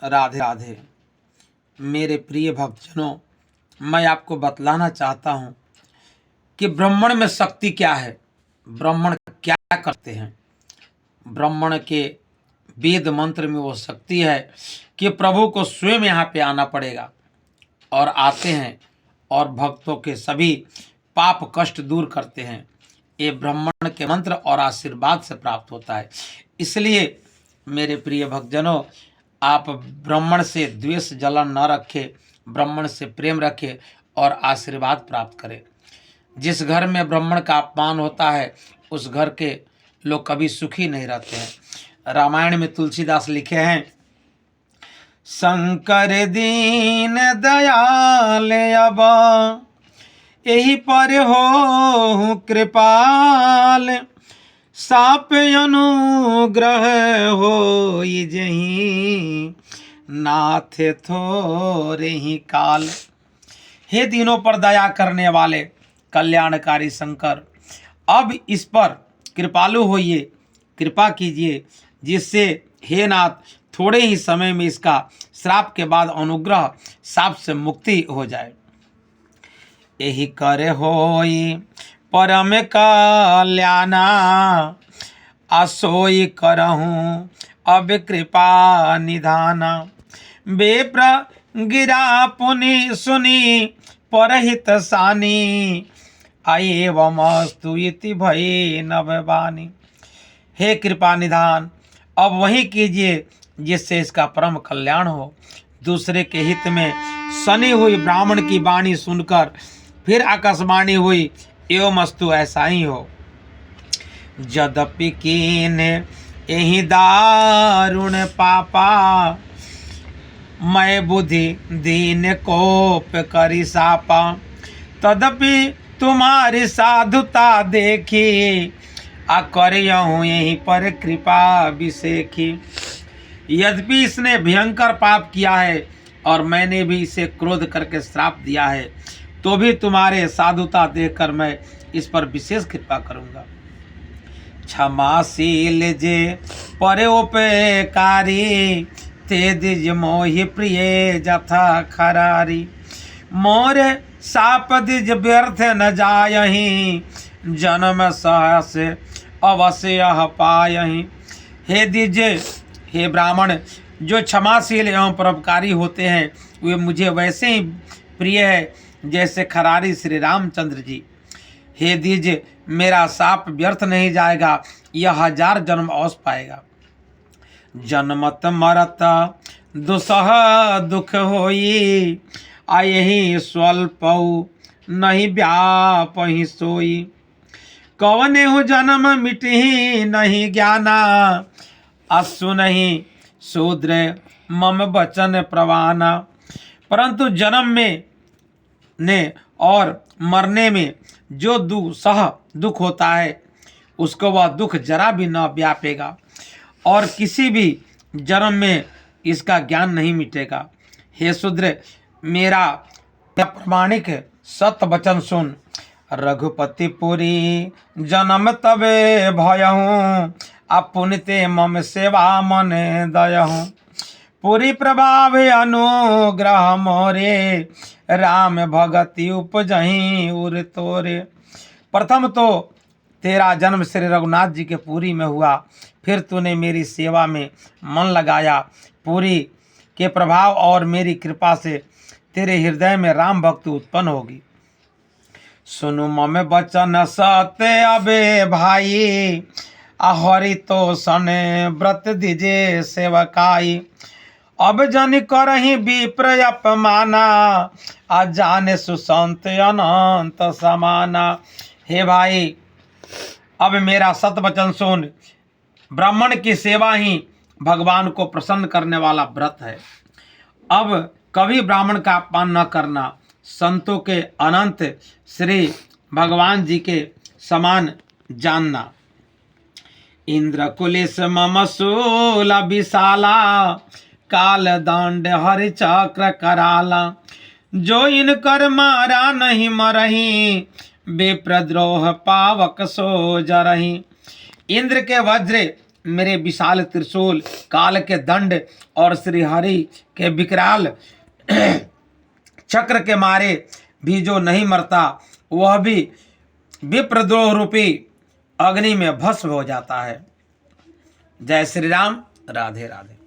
राधे राधे। मेरे प्रिय भक्तजनों, मैं आपको बतलाना चाहता हूँ कि ब्राह्मण में शक्ति क्या है, ब्राह्मण क्या करते हैं। ब्राह्मण के वेद मंत्र में वो शक्ति है कि प्रभु को स्वयं यहाँ पे आना पड़ेगा, और आते हैं और भक्तों के सभी पाप कष्ट दूर करते हैं। ये ब्राह्मण के मंत्र और आशीर्वाद से प्राप्त होता है। इसलिए मेरे प्रिय भक्तजनों, आप ब्राह्मण से द्वेष जलन न रखें, ब्राह्मण से प्रेम रखें और आशीर्वाद प्राप्त करें। जिस घर में ब्राह्मण का अपमान होता है उस घर के लोग कभी सुखी नहीं रहते हैं। रामायण में तुलसीदास लिखे हैं, शंकर दीन दयाल अब यही पर हो कृपाल, साप अनुग्रह हो जही नाथ थोरे ही काल। हे दीनों पर दया करने वाले कल्याणकारी शंकर, अब इस पर कृपालु होइए, कृपा कीजिए, जिससे हे नाथ थोड़े ही समय में इसका श्राप के बाद अनुग्रह साप से मुक्ति हो जाए। यही करे होई परम कल्याणा, असोई करहूँ अब कृपा निधाना। बेप्र गिरा पुनि सुनी परहित सानी, एवमस्तु इति भय नववानी। हे कृपा निधान, अब वही कीजिए जिससे इसका परम कल्याण हो। दूसरे के हित में सनी हुई ब्राह्मण की वाणी सुनकर फिर आकाशवाणी हुई, एवमस्तु ऐसा ही हो। यद्यपि कीन यही दारुण पापा, मैं बुद्धि दीन कोप करी सापा। तदपि तुम्हारी साधुता देखी, अकरियहूँ यहीं पर कृपा विशेखी। यद्यपि इसने भयंकर पाप किया है और मैंने भी इसे क्रोध करके श्राप दिया है, तो भी तुम्हारे साधुता देखकर मैं इस पर विशेष कृपा करूंगा। क्षमाशील जे परोपकारी, ते दिज मोहि प्रिय जथा खरारी। मोर साप दिज व्यर्थ न जायहि, जन्म सहस अवश्य पायहि। हे दिज, हे ब्राह्मण, जो क्षमाशील एवं परोपकारी होते हैं वे मुझे वैसे ही प्रिय है जैसे खरारी श्री रामचंद्र जी। हे द्विज, मेरा साप व्यर्थ नहीं जाएगा, यह 1000 जन्म अवश्य पाएगा। जन्मत मरत दुसह दुख होई, यही स्वल्प नहीं व्यापहि सोई। कवने हो जन्म मिटही नहीं ज्ञाना, असु नहीं शूद्र मम वचन प्रवाना। परंतु जन्म में ने और मरने में जो दुख होता है उसको वह दुख जरा भी न व्यापेगा, और किसी भी जन्म में इसका ज्ञान नहीं मिटेगा। हे शूद्र, मेरा प्रमाणिक सत्य वचन सुन। रघुपति पुरी जन्म तबे भयहूँ, अपुनिते मम सेवा मन दयहूँ। पुरी प्रभाव अनुग्रह मोरे, राम भगति उपजहीं उर तोरे। प्रथम तो तेरा जन्म श्री रघुनाथ जी के पुरी में हुआ, फिर तूने मेरी सेवा में मन लगाया। पुरी के प्रभाव और मेरी कृपा से तेरे हृदय में राम भक्ति उत्पन्न होगी। सुनु मम बचन सत्य अबे भाई, हरि तो सन व्रत दिजे सेवकाई। अब जन करही विप्र अपमाना, जाने सुसंत अनंत समाना। हे भाई, अब मेरा सत्य वचन सुन। ब्राह्मण की सेवा ही भगवान को प्रसन्न करने वाला व्रत है। अब कभी ब्राह्मण का अपमान न करना, संतों के अनंत श्री भगवान जी के समान जानना। इंद्र कुलिस मम शूल विशाला, काल दंड हरि चक्र कराला। जो इन कर मारा नहीं मरही, विप्रद्रोह पावक सो जरही। इंद्र के वज्र मेरे विशाल त्रिशूल, काल के दंड और श्री हरि के विकराल चक्र के मारे भी जो नहीं मरता, वह भी विप्रद्रोह रूपी अग्नि में भस्म हो जाता है। जय श्री राम। राधे राधे।